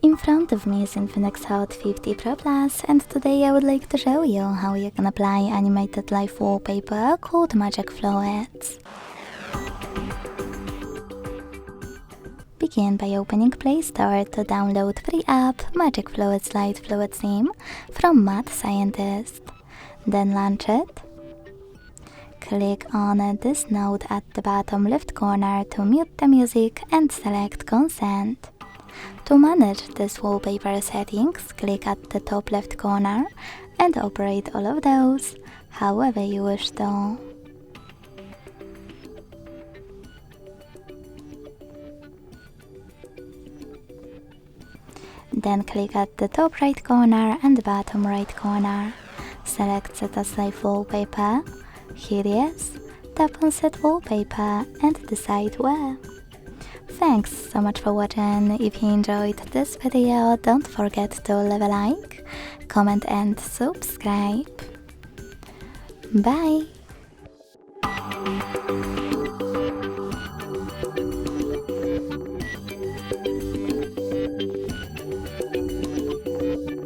In front of me is Infinix Hot 50 Pro Plus, and today I would like to show you how you can apply animated live wallpaper called Magic Fluids. Begin by opening Play Store to download free app Magic Fluids Light Fluid Theme from Mad Scientist. Then launch it. Click on this node at the bottom left corner to mute the music and select Consent. To manage this wallpaper settings, click at the top left corner and operate all of those however you wish to. Then click at the top right corner and the bottom right corner. Select Set as Live Wallpaper. Here yes, tap on Set Wallpaper and decide where. Thanks so much for watching. If you enjoyed this video, don't forget to leave a like, comment and subscribe. Bye!